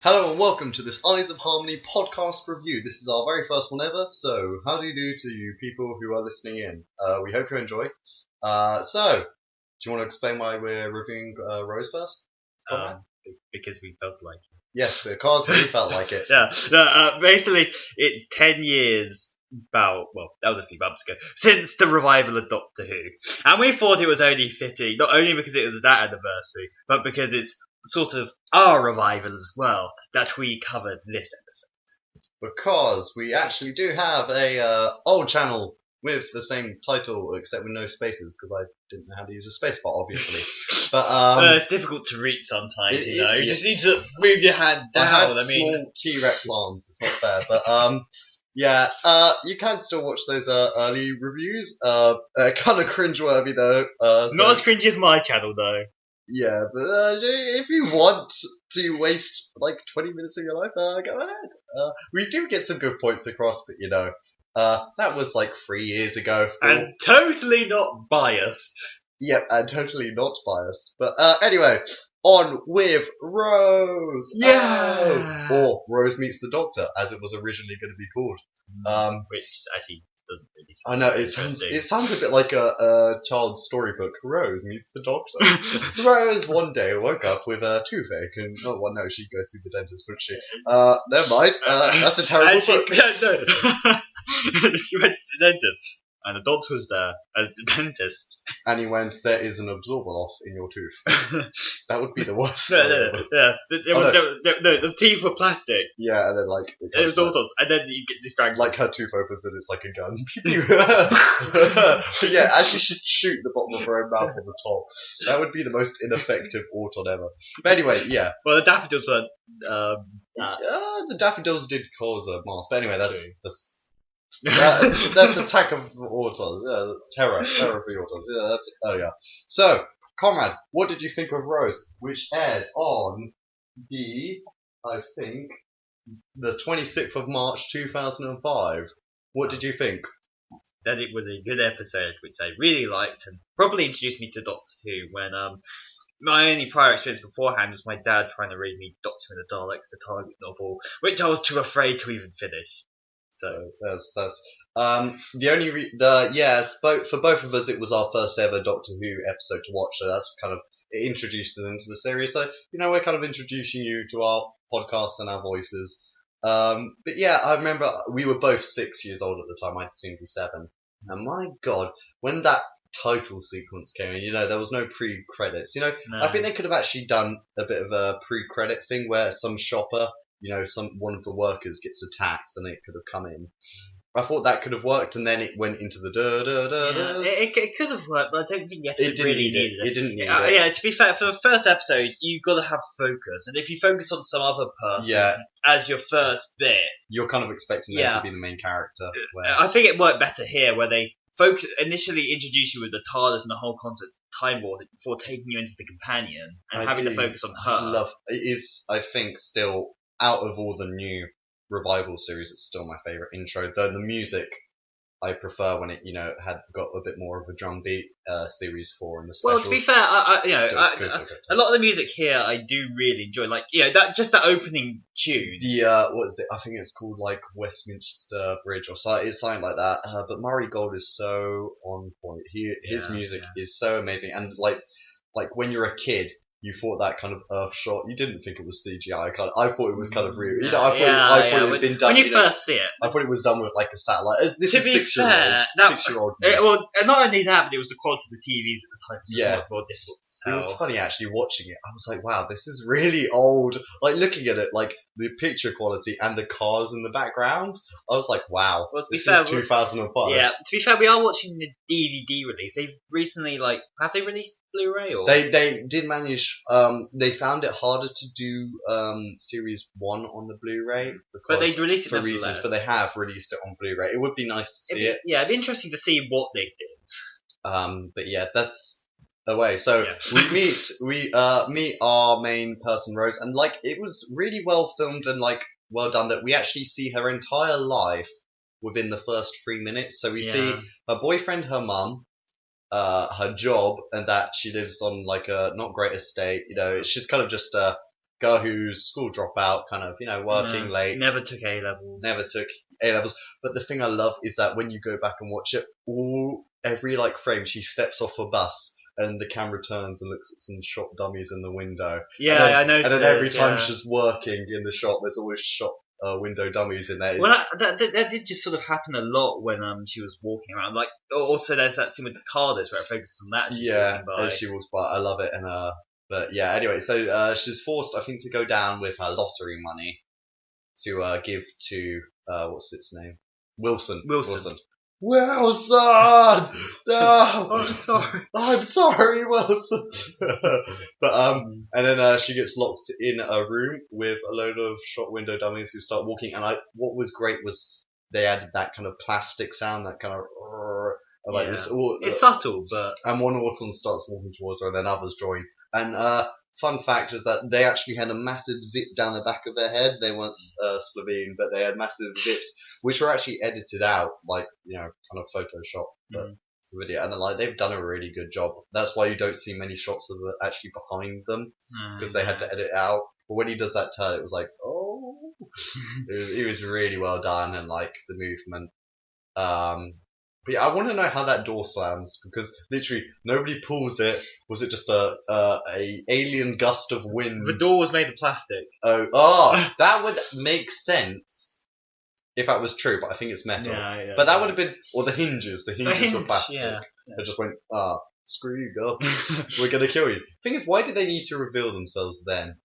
Hello and welcome to this Eyes of Harmony podcast review. This is our very first one ever, so how do you do to you people who are listening in? We hope you enjoy. So, do you want to explain why we're reviewing Rose first? Because we felt like it. Yes, because we felt like it. Basically, it's 10 years, that was a few months ago, since the revival of Doctor Who. And we thought it was only fitting, not only because it was that anniversary, but because it's sort of our revival as well, that we covered this episode. Because we actually do have a old channel with the same title, except with no spaces, because I didn't know how to use a spacebar, obviously. But it's difficult to reach sometimes, you just need to move your hand down. I had small T-Rex arms, it's not fair, but you can still watch those early reviews. Kind of cringeworthy though. Not as cringy as my channel though. Yeah, but if you want to waste like 20 minutes of your life, go ahead. We do get some good points across, but that was like 3 years ago. And totally not biased. Yeah, and totally not biased. But anyway, on with Rose. Yeah. Or Rose Meets the Doctor, as it was originally going to be called. Which actually doesn't really I know, it sounds a bit like a child's storybook. Rose Meets the Doctor. Rose one day woke up with a toothache, and no, she goes to the dentist, wouldn't she? Never mind. That's a terrible book. No. She went to the dentist, and the doctor was there as the dentist. And he went, "There is an absorbal off in your tooth." That would be the worst. The teeth were plastic. Yeah, and then it was all and then he gets distracted. Like her tooth opens and it's like a gun. But yeah, as she should shoot the bottom of her own mouth on the top. That would be the most ineffective auton ever. But anyway, yeah. Well, the daffodils weren't. The daffodils did cause a mask, but anyway, that's Attack of Autons. Yeah, terror of the Autons. Yeah, that's it. Oh yeah. So, Conrad, what did you think of Rose, which aired on the 26th of March 2005? What did you think? That it was a good episode, which I really liked, and probably introduced me to Doctor Who when my only prior experience beforehand was my dad trying to read me Doctor and the Daleks, the Target novel, which I was too afraid to even finish. So that's the only for both of us it was our first ever Doctor Who episode to watch, so that's kind of it introduced us into the series. So we're kind of introducing you to our podcast and our voices. But yeah, I remember we were both 6 years old at the time. I'd soon be 7, and my God, when that title sequence came in, there was no pre-credits. No. I think they could have actually done a bit of a pre-credit thing where some shopper. One of the workers gets attacked and it could have come in. I thought that could have worked, and then it went into the da-da-da-da. It could have worked, but I don't think it really needed it. It didn't need it. Yeah, to be fair, for the first episode, you've got to have focus, and if you focus on some other person as your first bit... You're kind of expecting them to be the main character. I think it worked better here, where they initially introduce you with the TARDIS and the whole concept of Time Lord before taking you into the Companion, and having to focus on her. It is, I think, still... out of all the new revival series, it's still my favourite intro. Though the music, I prefer when it, had got a bit more of a drum beat. Series 4 and the specials. Well, to be fair, a lot of the music here I do really enjoy. That opening tune. What is it? I think it's called Westminster Bridge or something. It's something like that. But Murray Gold is so on point. His music is so amazing, and like when you're a kid. You thought that kind of Earth shot. You didn't think it was CGI. I thought it was kind of real. I thought it had been done. When you first see it, I thought it was done with a satellite. This is 6-year-old. Well, not only that, but it was the quality of the TVs at the time. So it was much more difficult to tell. It was funny actually watching it. I was like, wow, this is really old. Looking at it, the picture quality and the cars in the background. I was like, wow, this is 2005. Yeah, to be fair, we are watching the DVD release. They've recently have they released Blu-ray or they did manage. They found it harder to do series 1 on the Blu-ray, but they released it for reasons. But they have released it on Blu-ray. It would be nice to see it. Yeah, it'd be interesting to see what they did. But yeah, that's away. So we meet our main person Rose, and it was really well filmed and well done that we actually see her entire life within the first 3 minutes. So we see her boyfriend, her mum. Her job, and that she lives on a not great estate. It's just kind of just girl who's school dropout, kind of, working late, Never took A levels. never took A levels. But the thing I love is that when you go back and watch it, every frame she steps off a bus and the camera turns and looks at some shot dummies in the window. Yeah, and then, I noticed. And then every time yeah. she's working in the shot, there's always shot window dummies in there. Well, that did just sort of happen a lot when she was walking around. Like, also there's that scene with the TARDIS where it focuses on that. She's walking by. and she walks by. I love it. And but yeah, anyway, so she's forced, I think, to go down with her lottery money to give to what's its name? Wilson. Wilson. No, I'm sorry. I'm sorry, Wilson. But and then she gets locked in a room with a load of shot window dummies who start walking. And what was great was they added that kind of plastic sound, that kind of like this. It's subtle, but and one autumn starts walking towards her, and then others join. And fun fact is that they actually had a massive zip down the back of their head. They weren't Slovene, but they had massive zips, which were actually edited out, kind of Photoshop for video. And they've done a really good job. That's why you don't see many shots of it actually behind them, because they had to edit it out. But when he does that turn, it was like, oh, it was really well done, and the movement. But yeah, I want to know how that door slams, because literally nobody pulls it. Was it just a alien gust of wind? the door was made of plastic. Oh, that would make sense if that was true, but I think it's metal. Yeah. But that would have been, or the hinges were plastic. Yeah. They just went, screw you, girl. We're gonna kill you. Thing is, why did they need to reveal themselves then?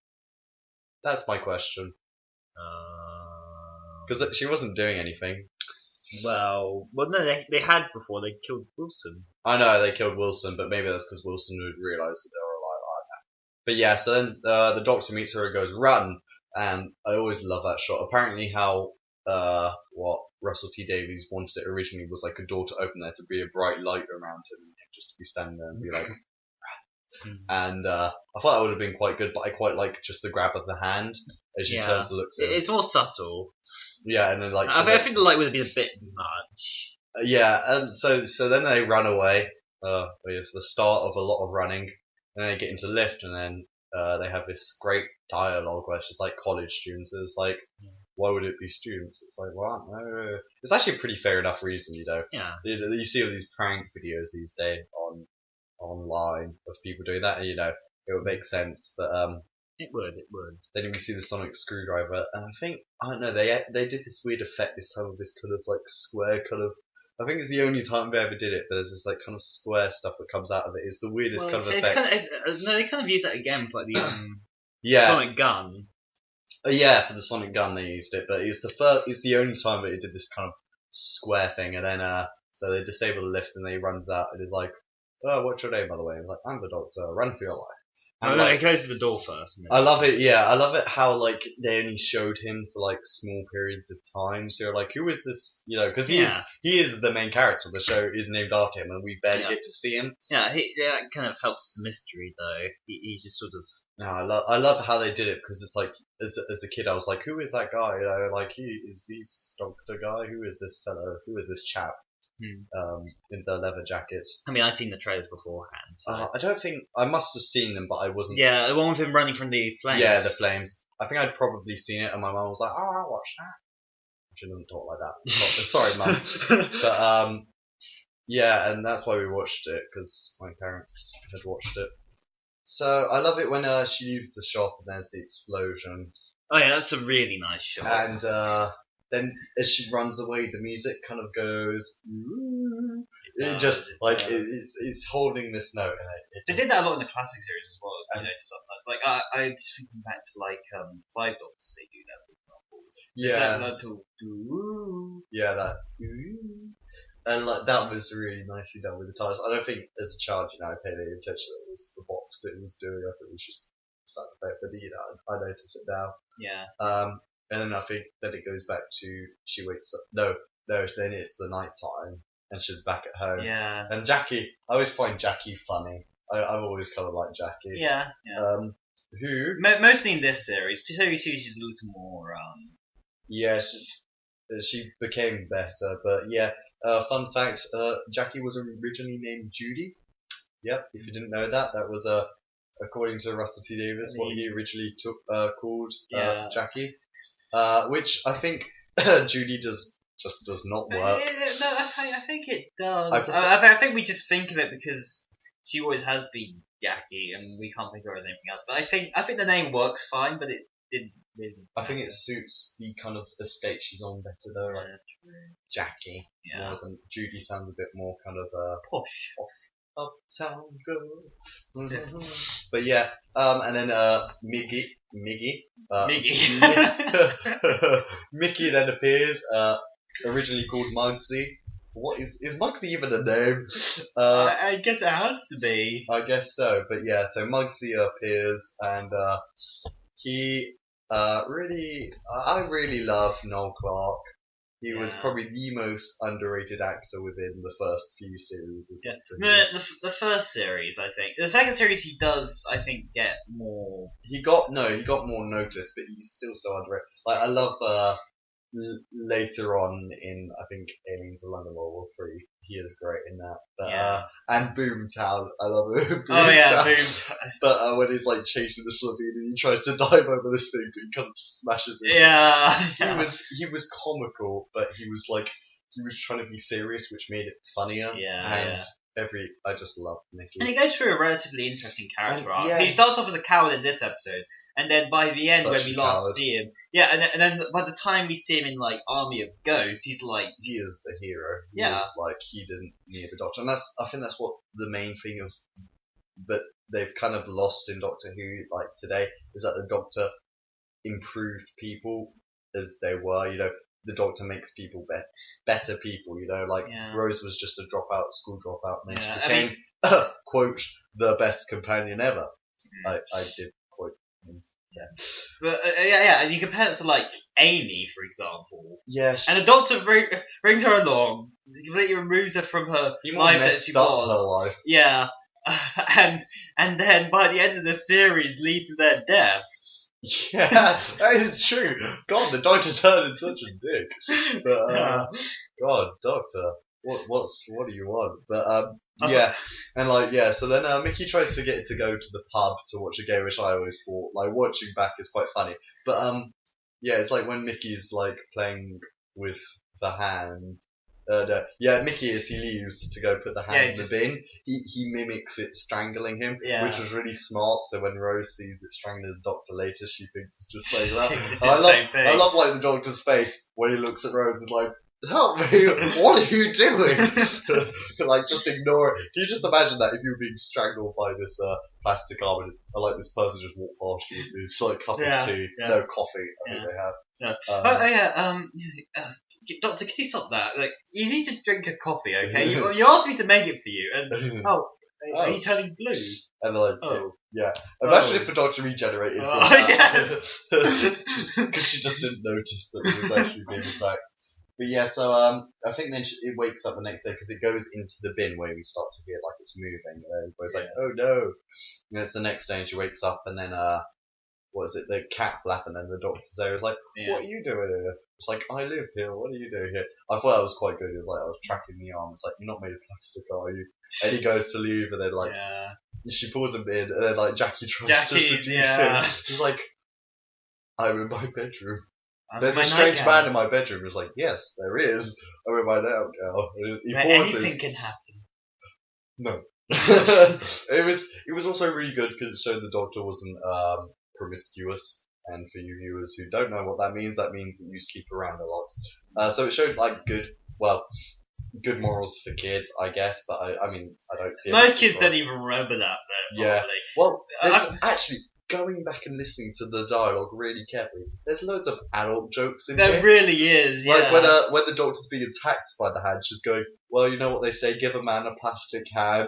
That's my question. Because she wasn't doing anything. Well, no, they had before. They killed Wilson. I know they killed Wilson, but maybe that's because Wilson would realise that they were alive. I don't know. But yeah, so then the Doctor meets her and goes, run! And I always love that shot. Apparently how what Russell T Davies wanted it originally was a door to open there to be a bright light around him, just to be standing there and be like, and I thought that would have been quite good, but I quite like just the grab of the hand as she turns and looks at him. It's more subtle. Yeah, and then I think the light would have been a bit much. Yeah, and so then they run away with the start of a lot of running, and then they get into the lift, and then they have this great dialogue where it's just college students. It's why would it be students? It's well, no. It's actually a pretty fair enough reason, Yeah. You see all these prank videos these days online of people doing that, and it would make sense, but It would. then we see the sonic screwdriver, and I don't know, they did this weird effect this time of this kind of square kind of. I think it's the only time they ever did it, but there's this kind of square stuff that comes out of it. It's the weirdest kind of effect. They kind of use that again for the yeah. sonic gun. Yeah, for the sonic gun they used it, but it's the only time that it did this kind of square thing, and then so they disable the lift and then he runs out and is like, oh, what's your name, by the way? And he's like, I'm the Doctor, run for your life. And it goes to the door first. I love it. Yeah, I love it how they only showed him for small periods of time. So you're like, who is this? Because he is the main character. The show is named after him, and we barely get to see him. Yeah, that kind of helps the mystery though. He's just sort of. No, I love how they did it, because it's as a kid I was like, who is that guy? He's this Doctor guy. Who is this fellow? Who is this chap? In the leather jacket. I mean, I'd seen the trailers beforehand. So. I don't think I must have seen them, but I wasn't. Yeah, the one with him running from the flames. Yeah, the flames. I think I'd probably seen it, and my mum was like, "Oh, I'll watch that." She doesn't talk like that. Sorry, mum. But yeah, and that's why we watched it, because my parents had watched it. So I love it when she leaves the shop and there's the explosion. Oh yeah, that's a really nice shot. And then as she runs away, the music kind of goes. It just it's holding this note. They did that a lot in the classic series as well. Sometimes, I'm just thinking back to Five Doctors. They do that, for example. Yeah, that. And that was really nicely done with the titles. I don't think as a child, I paid any attention that it was the box that it was doing. I think it was just sound effect, but I noticed it now. Yeah. And then I think that it goes back to she wakes up. No, then it's the night time and she's back at home. Yeah. And Jackie, I always find Jackie funny. I've always kind of liked Jackie. Yeah. Who? Mostly in this series. Series 2 she's a little more. Yeah, she became better, but yeah. Fun fact: Jackie was originally named Judy. Yep. If you didn't know that, that was according to Russell T Davies, what he originally called Yeah. Jackie, which I think Judy does not work. No, I think it does. I I think we just think of it because she always has been Jackie, and we can't think of her as anything else. But I think the name works fine, but it didn't really. I think it suits the kind of estate she's on better though, like Jackie, more than Judy sounds a bit more kind of posh. Uptown girl. But yeah, and then Mickey, Mickey then appears, originally called Muggsy. What is Muggsy even a name? I guess it has to be. I guess so, but yeah, so Muggsy appears, and he I really love Noel Clarke. He was probably the most underrated actor within the first few series of Doctor Who. The first series, I think. The second series, he does, I think, get more. He got more notice, but he's still so underrated. Like, I love later on in, I think, Aliens of London World War 3. He is great in that. But and Boomtown, I love it. Boomtown. But when he's like chasing the Slovene and he tries to dive over this thing, but he kind of smashes it. He was comical, but he was trying to be serious, which made it funnier. I just love Mickey. And he goes through a relatively interesting character arc. He starts off as a coward in this episode, and then by the end, when we last see him, and then by the time we see him in like Army of Ghosts, he's like he is the hero. He is like he didn't need the Doctor, and I think that's what the main thing of that they've kind of lost in Doctor Who like today is that the Doctor improved people as they were. You know, the Doctor makes people better people, you know, like Rose was just a school dropout, and then she became, quote, the best companion ever. I did quote things. But and you compare it to like Amy, for example. Yeah, and the Doctor brings her along, completely removes her from her life that she was. Her life. Yeah, and then by the end of the series, leads to their deaths. Yeah, that is true. God, the Doctor turned into such a dick. But God, Doctor, what do you want? But so then Mickey tries to get to go to the pub to watch a game, which I always thought like watching back is quite funny. But it's like when Mickey's like playing with the hand. Mickey, as he leaves to go put the hand in the bin, he mimics it strangling him, which was really smart. So when Rose sees it strangling the Doctor later, she thinks it's just saying that. I love like the Doctor's face when he looks at Rose. Is like, help me! What are you doing? Like, just ignore it. Can you just imagine that if you were being strangled by this plastic arm and like this person just walked past you with this like cup of tea, no coffee. I think they have. Doctor, can you stop that? Like, you need to drink a coffee, okay? You asked me to make it for you, and are you turning blue? And they're like, Imagine if the Doctor regenerated from that. Because she just didn't notice that it was actually being attacked. But so I think then it wakes up the next day because it goes into the bin where we start to hear like it's moving. And everybody's like, oh no. And it's the next day and she wakes up and then the cat flap, and then the Doctor's there. It's like, what are you doing here? It's like, I live here. What are you doing here? I thought that was quite good. It was like I was tracking the arm. It's like, you're not made of plastic, are you? And he goes to leave, and then like she pulls him in, and then like Jackie tries to seduce him. He's like, I'm in my bedroom. There's a strange man in my bedroom. He's like, yes, there is. I'm in my nightgown. He pauses. Anything can happen. No. It was also really good because it showed the Doctor wasn't promiscuous. And for you viewers who don't know what that means that you sleep around a lot. So it showed like good morals for kids, I guess. But I mean, I don't see. Most kids don't even remember that. Yeah. Well, actually, going back and listening to the dialogue really carefully, there's loads of adult jokes in there. There really is. Yeah. Like when the Doctor's being attacked by the hand, she's going, well, you know what they say, give a man a plastic hand.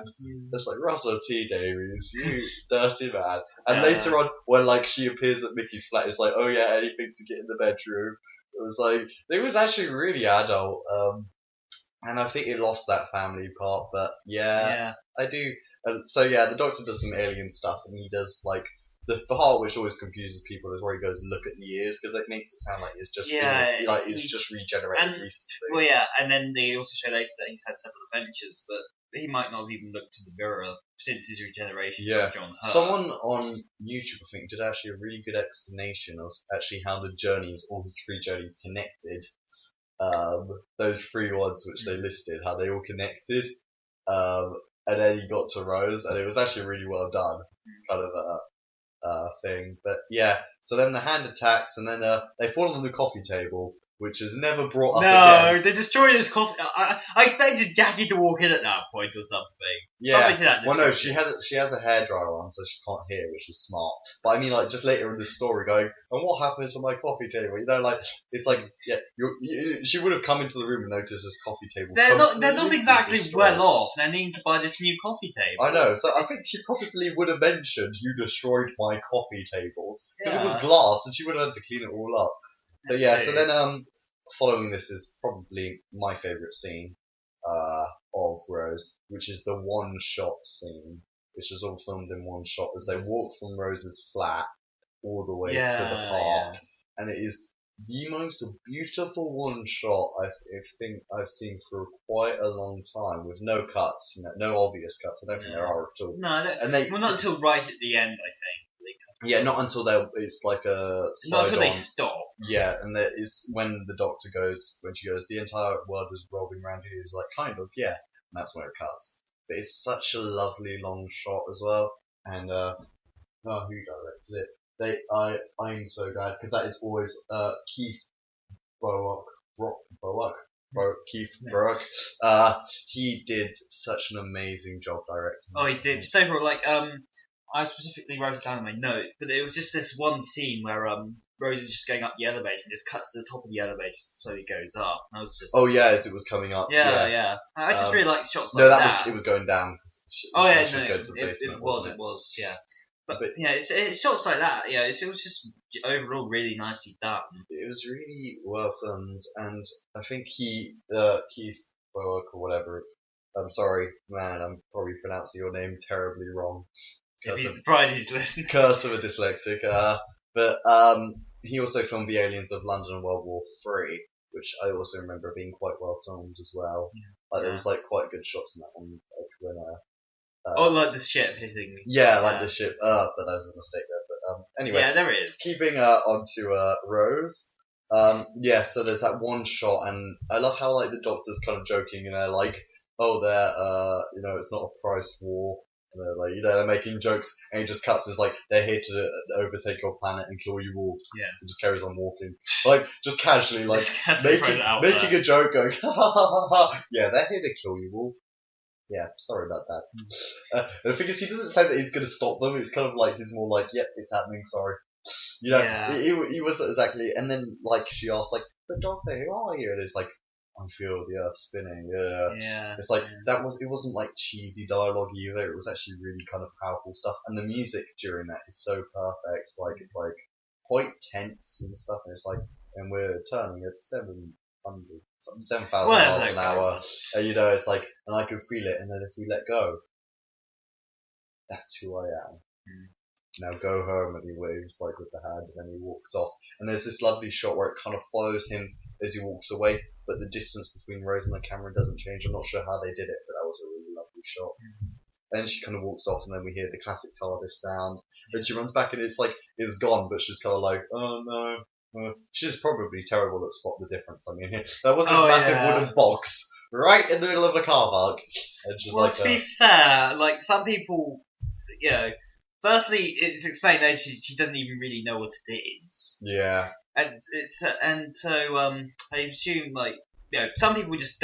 It's like, Russell T Davies, you dirty man. And later on, when like she appears at Mickey's flat, it's like, oh yeah, anything to get in the bedroom. It was like, it was actually really adult. And I think it lost that family part, but I do. The Doctor does some alien stuff, and he does like the part which always confuses people is where he goes look at the ears, because it makes it sound like it's just it's just regenerated recently. Well, and then they also show later that he's had several adventures, but he might not have even looked in the mirror since his regeneration. Yeah. John Hurt. Someone on YouTube, I think, did actually a really good explanation of actually how the journeys, all his 3 journeys connected. Those 3 ones which they listed, how they all connected. And then he got to Rose, and it was actually really well done, kind of thing. But yeah, so then the hand attacks, and then they fall on the coffee table, which is never brought up again. No, they destroyed his coffee. I expected Jackie to walk in at that point or something. Yeah. Something to that Well, no, description. she has a hairdryer on, so she can't hear, which is smart. But I mean, like, just later in the story, going, and what happened to my coffee table? You know, like, it's like, yeah, she would have come into the room and noticed this coffee table. They're not completely exactly destroyed. well off. They're needing to buy this new coffee table. I know, so I think she probably would have mentioned, you destroyed my coffee table, because it was Yeah. glass, and she would have had to clean it all up. But yeah, so Okay. then, following this is probably my favourite scene, of Rose, which is the one-shot scene, which is all filmed in one shot as they walk from Rose's flat all the way to the park, and it is the most beautiful one-shot I think I've seen for quite a long time, with no cuts, no obvious cuts. I don't think there are at all. No, And they, well, not until right at the end, I think. yeah, not until it's like a Not until they side-on. stop. Yeah, and there is when the doctor goes, when she goes, the entire world was revolving around you. He's like, kind of, yeah, and that's where it cuts. But it's such a lovely long shot as well, and who directed it? I'm so glad, because that is always Keith Keith Brock. He did such an amazing job directing. Oh, he this did. thing. Just overall, like, I specifically wrote it down in my notes, but it was just this one scene where Rose is just going up the elevator and just cuts to the top of the elevator and slowly goes up. And I was just Oh yeah, as it was coming up. yeah. I just really like shots like No, that. it was going down. 'Cause she Oh yeah, she was no, going to the basement. it wasn't was, yeah. But But- yeah, it's shots like that. Yeah, it was just overall really nicely done. It was really well filmed, and I think Keith Boak or whatever. I'm sorry, man. I'm probably pronouncing your name terribly wrong. If Curse he's of, surprised he's listening. curse of a dyslexic. But he also filmed The Aliens of London in World War III, which I also remember being quite well filmed as well. Like there was like quite good shots in that one. Like when Oh, like the ship hitting. yeah, like the ship. But that was a mistake there. But anyway, Yeah, there is. keeping onto Rose. Yeah, so there's that one shot, and I love how like the doctor's kind of joking, like, oh, they're it's not a price war. And they're like, they're making jokes, and he just cuts. It's like they're here to overtake your planet and kill you all. Yeah. And just carries on walking, like just casually, like Just casually throws it out making there. a joke, going, ha ha ha ha. Yeah, they're here to kill you all. Yeah, sorry about that. The thing is, he doesn't say that he's going to stop them. It's kind of like he's more like, yep, it's happening. Sorry. Yeah. He was exactly. And then like she asked, like, but Doctor, who are you? And it's like, I feel the earth spinning. Yeah. Yeah. It's like it wasn't like cheesy dialogue either. It was actually really kind of powerful stuff, and the music during that is so perfect. It's like quite tense and stuff, and it's like, and we're turning at 7,000 Well, miles an hour. And, it's like, and I can feel it. And then if we let go, that's who I am. Now go home. And he waves like with the hand, and then he walks off. And there's this lovely shot where it kind of follows him as he walks away, but the distance between Rose and the camera doesn't change. I'm not sure how they did it, but that was a really lovely shot. Then she kind of walks off, and then we hear the classic TARDIS sound. Then she runs back, and it's like it's gone, but she's kind of like, oh no. She's probably terrible at spot the difference. I mean, there was this massive wooden box right in the middle of the car park. And she's Well, like, to be fair, like some people, firstly, it's explained that she doesn't even really know what it is, yeah, and so I assume some people just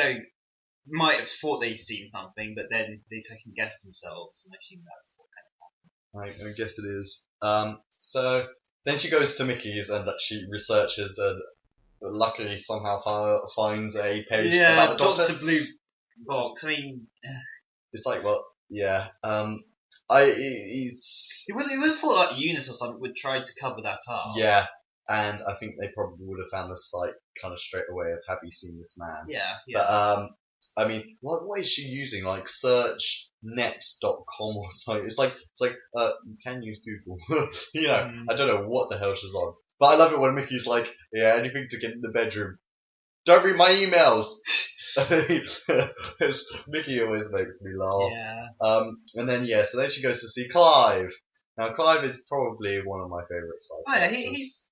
might have thought they'd seen something, but then they second guess themselves, and I assume that's what I guess it is. So then she goes to Mickey's and she researches and luckily somehow finds a page about the Doctor. Dr. Blue Box. I mean, It's like, well, yeah. He's you would have thought like Eunice or something would try to cover that up. yeah, and I think they probably would have found the site kind of straight away of have you seen this man? Yeah. But I mean, what is she using? Like searchnet.com or something. It's like you can use Google. I don't know what the hell she's on. But I love it when Mickey's like, yeah, anything to get in the bedroom. Don't read my emails. Mickey always makes me laugh. Yeah. And then so then she goes to see Clive. Now Clive is probably one of my favourite side Oh yeah, characters. he's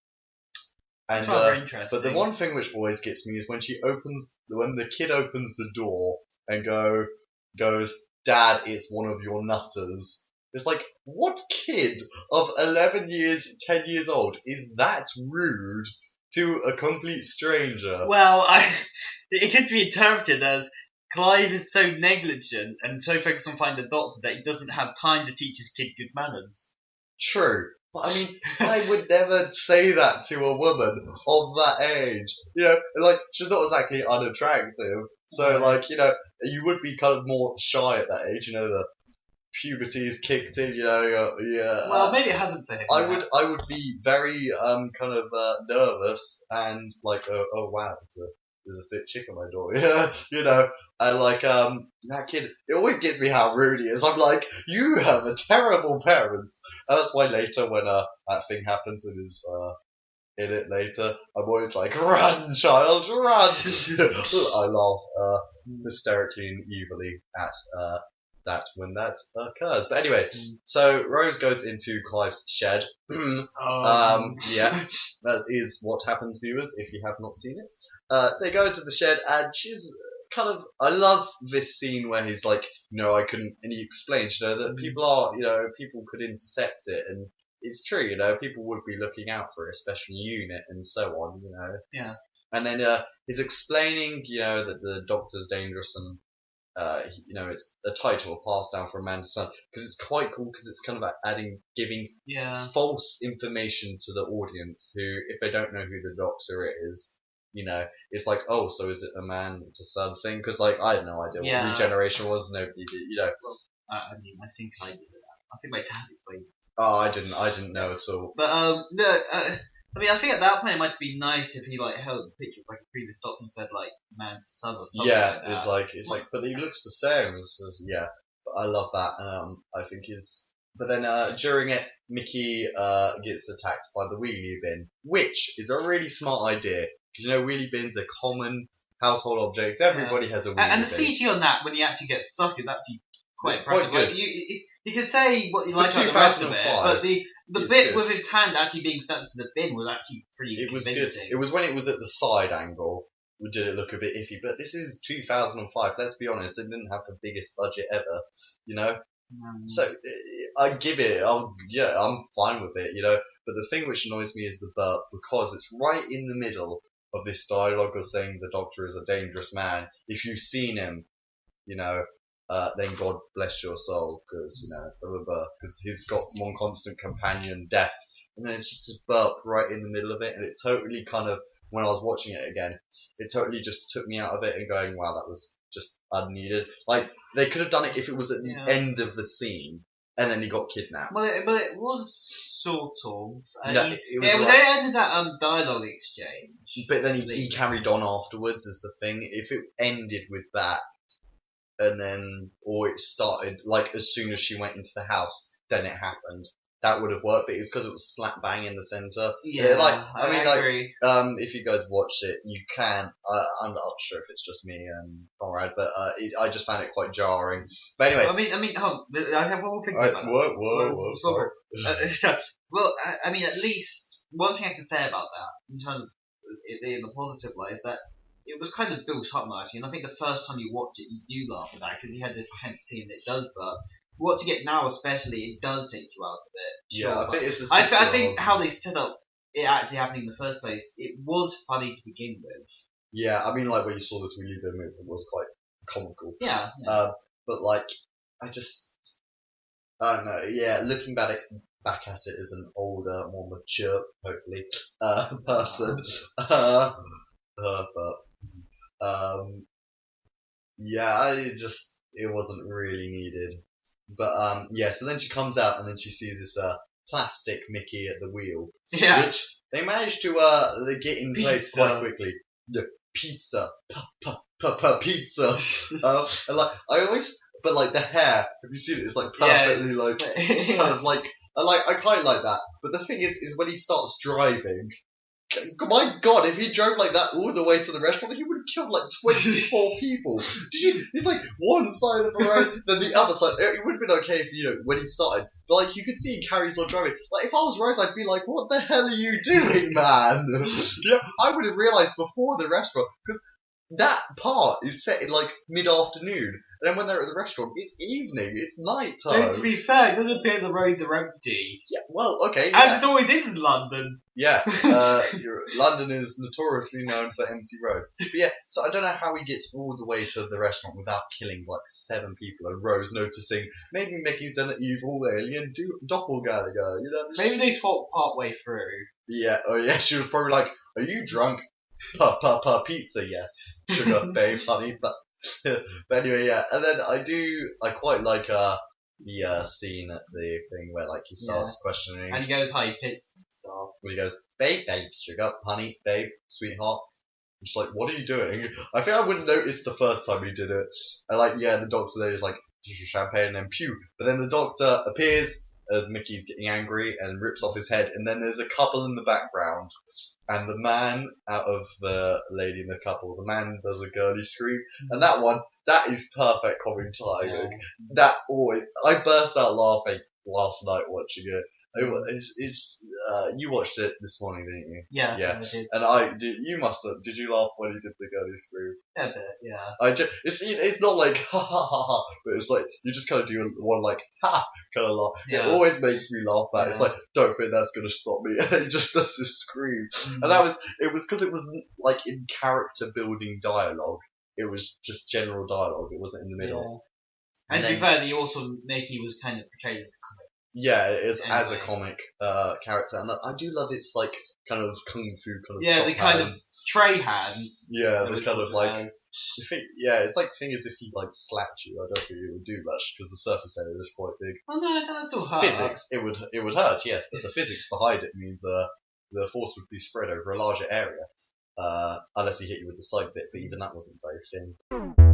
And rather interesting. but the one thing which always gets me is when the kid opens the door and goes, "Dad, it's one of your nutters." It's like, what kid of 10 years old is that rude to a complete stranger? Well, it could be interpreted as Clive is so negligent and so focused on finding a doctor that he doesn't have time to teach his kid good manners. True. But I mean, I would never say that to a woman of that age. You know, like, she's not exactly unattractive. So, like, you know, you would be kind of more shy at that age. You know, the puberty is kicked in, you know, yeah. Well, maybe it hasn't for him. I would be very, kind of, nervous and like, oh wow, there's a fit chick on my door, yeah, you know, and like, that kid, it always gets me how rude he is. I'm like, you have a terrible parents, and that's why later when, that thing happens in his, in it later, I'm always like, run, child, run! I laugh, hysterically and evilly at, that when that occurs. But anyway, so Rose goes into Clive's shed. Yeah, that is what happens, viewers, if you have not seen it. They go into the shed, and she's kind of, I love this scene where he's like, you know, and he explains, you know, that people could intercept it, and it's true, you know, people would be looking out for a special unit and so on, you know. Yeah. And then he's explaining, you know, that the Doctor's dangerous and you know, it's a title passed down from man to son, because it's quite cool, because it's kind of like giving false information to the audience who, if they don't know who the Doctor is, you know, it's like, oh, so is it a man to son thing? Because, like, I had no idea what regeneration was, nobody did, you know. Well, I mean, I think I did that. I think my dad explained it. Oh, I didn't know at all. But, no, I mean, I think at that point it might be nice if he like held a picture of like a previous Doctor and said like man to son or something. Yeah, like that. it's like, but he looks the same. Yeah, but I love that. I think but then during it, Mickey gets attacked by the wheelie bin, which is a really smart idea because, you know, wheelie bins are common household objects. Everybody has a wheelie bin. And the CG on that when he actually gets stuck is actually quite impressive. Quite good. Like, you could say what you like about the rest of it, but the bit with his hand actually being stuck to the bin was actually pretty convincing. Was good. It was when it was at the side angle, did it look a bit iffy, but this is 2005, let's be honest, they didn't have the biggest budget ever, you know? So, I give it, I'm fine with it, you know? But the thing which annoys me is the burp, because it's right in the middle of this dialogue of saying the Doctor is a dangerous man. If you've seen him, you know, then God bless your soul, because, you know, because he's got one constant companion, death, and then it's just a burp right in the middle of it, and it totally kind of, when I was watching it again, it totally just took me out of it and going, wow, that was just unneeded. Like, they could have done it if it was at the end of the scene, and then he got kidnapped. Well, it was sort of. No, it was at the end of that dialogue exchange. But then he carried on afterwards, is the thing. If it ended with that, and then, or it started, like, as soon as she went into the house, then it happened. That would have worked, but it's because it was slap bang in the centre. Yeah, I agree. If you guys watch it, you can. I'm not sure if it's just me and Conrad, but I just found it quite jarring. But anyway, I mean, hold on. I have one more thing to say about that. Whoa, sorry. Well, I mean, at least one thing I can say about that, in terms of in the positive light, is that it was kind of built up nicely, and I think the first time you watch it, you do laugh at that because you had this tense scene that does burp. Watching it now, especially, it does take you out of it. Yeah, I think it's I think how they set up it actually happening in the first place, it was funny to begin with. Yeah, I mean, like when you saw this wheelie bin movement, it was quite comical. Yeah. But like, I don't know. Yeah, looking back at it as an older, more mature, hopefully, person. Yeah, it wasn't really needed. But so then she comes out and then she sees this plastic Mickey at the wheel, which they managed to get in place quite quickly. The pizza, pizza. And like I always, but like the hair, have you seen it? It's like perfectly like kind of like I quite like that. But the thing is when he starts driving, My God, if he drove like that all the way to the restaurant, he would have killed like 24 people. It's like one side of the road, then the other side. It would have been okay if, when he started. But, like, you could see he carries on driving. Like, if I was Rose, I'd be like, what the hell are you doing, man? I would have realised before the restaurant, because that part is set in, like, mid-afternoon. And then when they're at the restaurant, it's evening, it's night time. To be fair, it does appear the roads are empty. Yeah, well, okay. As it always is in London. Yeah, London is notoriously known for empty roads. But yeah, so I don't know how he gets all the way to the restaurant without killing like 7 people, and Rose noticing maybe Mickey's an evil alien doppelganger, Maybe they fought part way through. Yeah, she was probably like, are you drunk? Pizza, yes. Sugar, babe, honey, but anyway, yeah. And then I quite like the scene at the thing where like he starts questioning, and he goes high pitched and stuff. When he goes, babe, sugar, honey, babe, sweetheart. I'm just like, what are you doing? I think I wouldn't notice the first time he did it. And like, the doctor there is like, champagne and then pew. But then the doctor appears as Mickey's getting angry and rips off his head, and then there's a couple in the background, and the man out of the lady in the couple, the man does a girly scream, and that is perfect comic timing. That always, I burst out laughing last night watching it. It's you watched it this morning, didn't you? Yeah. Yeah. I did. And you must have. Did you laugh when he did the girly scream? A bit, yeah. It's not like ha ha ha ha, but it's like you just kind of do one like ha kind of laugh. Yeah. It always makes me laugh back. Yeah. It's like, don't think that's gonna stop me, and then he just does this scream, and it was because it wasn't like in character building dialogue. It was just general dialogue. It wasn't in the middle. Yeah. And to be fair, the also Mickey was kind of portrayed as a comic. Yeah, it is as a comic character, and I do love its like kind of kung fu kind of chop the kind hands. of tray hands. Yeah, the kind of like it's like the thing is if he like slapped you, I don't think it would do much because the surface area is quite big. Oh no, that would still hurt. Physics, it would hurt, yes, but the physics behind it means the force would be spread over a larger area, unless he hit you with the side bit, but even that wasn't very thin.